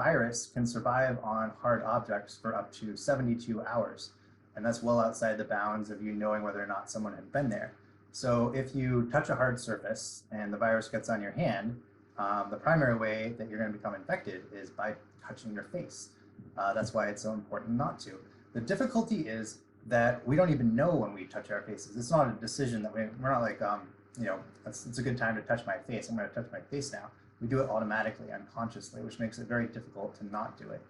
virus can survive on hard objects for up to 72 hours. And that's well outside the bounds of you knowing whether or not someone had been there. So if you touch a hard surface and the virus gets on your hand, the primary way that you're going to become infected is by touching your face. That's why it's so important not to. The difficulty is that we don't even know when we touch our faces. It's not a decision that we're not like, it's a good time to touch my face. I'm going to touch my face now. We do it automatically, unconsciously, which makes it very difficult to not do it.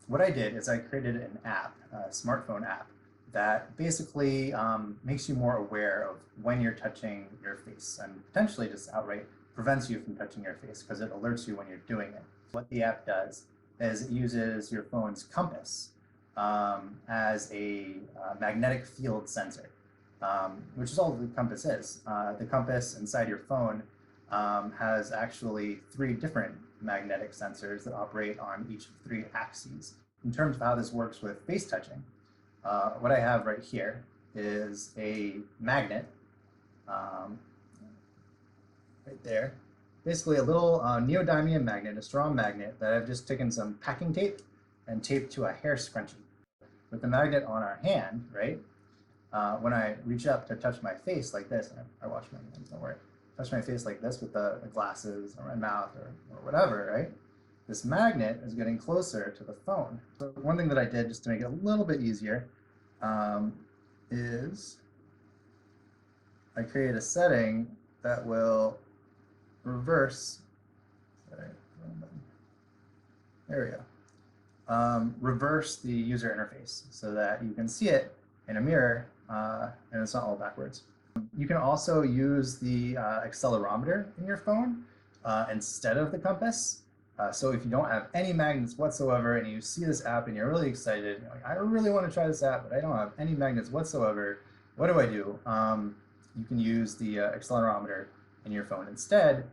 What I did is I created an app, a smartphone app, that basically makes you more aware of when you're touching your face and potentially just outright prevents you from touching your face because it alerts you when you're doing it. What the app does is it uses your phone's compass as a magnetic field sensor, which is all the compass is. The compass inside your phone has actually 3 different magnetic sensors that operate on each of 3 axes. In terms of how this works with face touching, what I have right here is a magnet right there. Basically a little neodymium magnet, a strong magnet that I've just taken some packing tape and taped to a hair scrunchie. With the magnet on our hand, right, when I reach up to touch my face like this, and I wash my hands, don't worry, touch my face like this with the glasses or my mouth or whatever, right, this magnet is getting closer to the phone. So one thing that I did just to make it a little bit easier is I create a setting that will reverse, there we go, reverse the user interface so that you can see it in a mirror and it's not all backwards. You can also use the accelerometer in your phone instead of the compass. So if you don't have any magnets whatsoever and you see this app and you're really excited, you're like, I really want to try this app, but I don't have any magnets whatsoever, what do I do? You can use the accelerometer in your phone instead.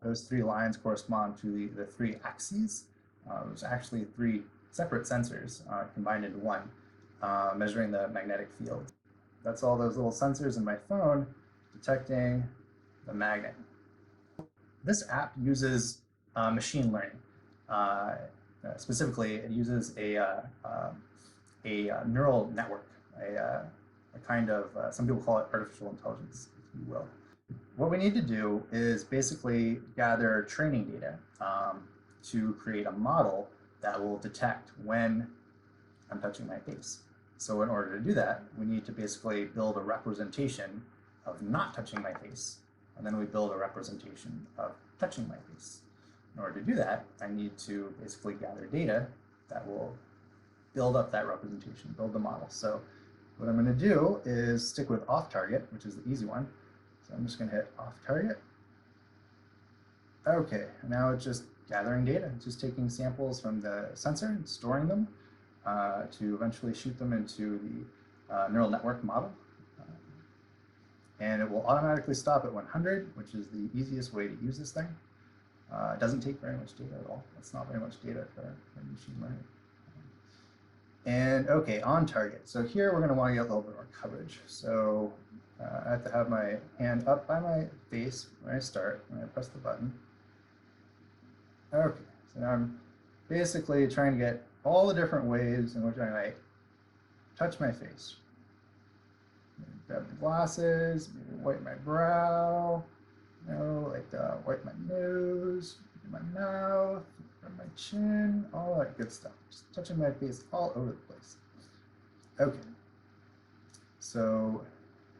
Those 3 lines correspond to the 3 axes. There's actually 3 separate sensors combined into one, measuring the magnetic field. That's all those little sensors in my phone detecting the magnet. This app uses machine learning. Specifically, it uses a neural network, a kind of, some people call it artificial intelligence, if you will. What we need to do is basically gather training data to create a model that will detect when I'm touching my face. So in order to do that, we need to basically build a representation of not touching my face, and then we build a representation of touching my face. In order to do that, I need to basically gather data that will build up that representation, build the model. So what I'm going to do is stick with off target, which is the easy one. So I'm just going to hit off target. Okay, now it's just gathering data. It's just taking samples from the sensor and storing them to eventually shoot them into the neural network model. And it will automatically stop at 100, which is the easiest way to use this thing. It doesn't take very much data at all. It's not very much data for machine learning. And okay, on target. So here we're going to want to get a little bit more coverage. So I have to have my hand up by my face when I start, when I press the button. Okay, so now I'm basically trying to get all the different ways in which I might touch my face. Maybe grab the glasses, maybe wipe my brow, wipe my nose, my mouth, my chin, all that good stuff. Just touching my face all over the place. Okay, so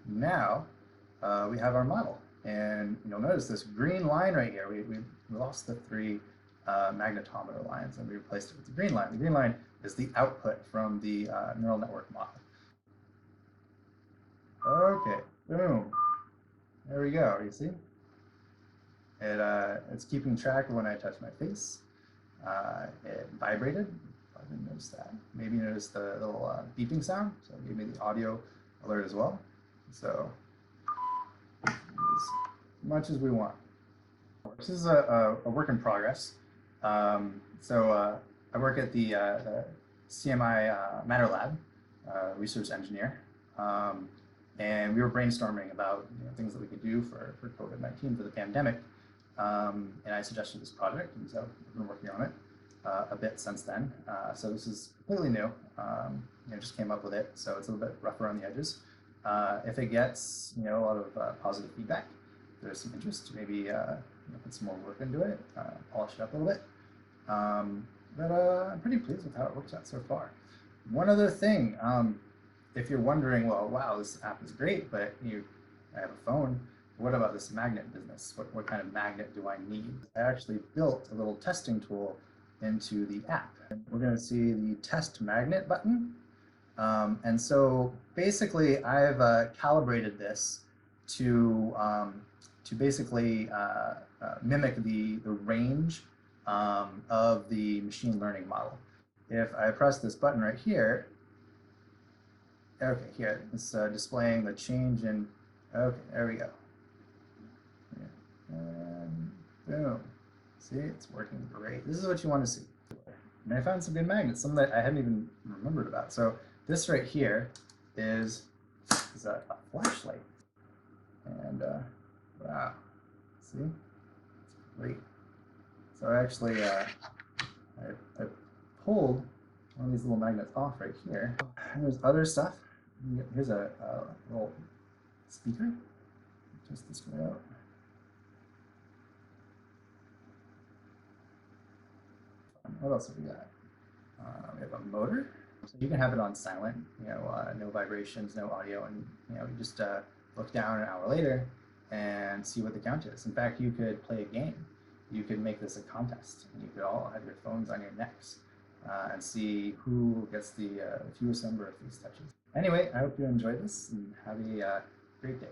now we have our model. And you'll notice this green line right here, we lost the 3 magnetometer lines and we replaced it with the green line. The green line is the output from the neural network model. Okay, boom. There we go, you see? It's keeping track of when I touch my face. It vibrated. I didn't notice that. Maybe you noticed the little beeping sound. So it gave me the audio alert as well. So as much as we want. This is a work in progress. I work at the CMI Matter Lab, research engineer. And we were brainstorming about things that we could do for COVID-19, for the pandemic. And I suggested this project, and so I've been working on it. a bit since then. So this is completely new. Just came up with it, so it's a little bit rougher on the edges. If it gets a lot of positive feedback, there's some interest, maybe put some more work into it, polish it up a little bit. But I'm pretty pleased with how it works out so far. One other thing, if you're wondering, well, wow, this app is great, but I have a phone. What about this magnet business? What kind of magnet do I need? I actually built a little testing tool into the app. We're going to see the test magnet button. And so basically, I've calibrated this to basically mimic the range of the machine learning model. If I press this button right here, okay, here, it's displaying the change in, okay, there we go. And boom. See, it's working great. This is what you want to see. And I found some good magnets, some that I hadn't even remembered about. So this right here is a flashlight. And wow, see, it's great. So I actually, I pulled one of these little magnets off right here. And there's other stuff. Here's a little speaker. Just this way out. What else have we got? We have a motor. So you can have it on silent, no vibrations, no audio, and you just look down an hour later and see what the count is. In fact, you could play a game. You could make this a contest, and you could all have your phones on your necks and see who gets the fewest number of these touches. Anyway, I hope you enjoyed this and have a great day.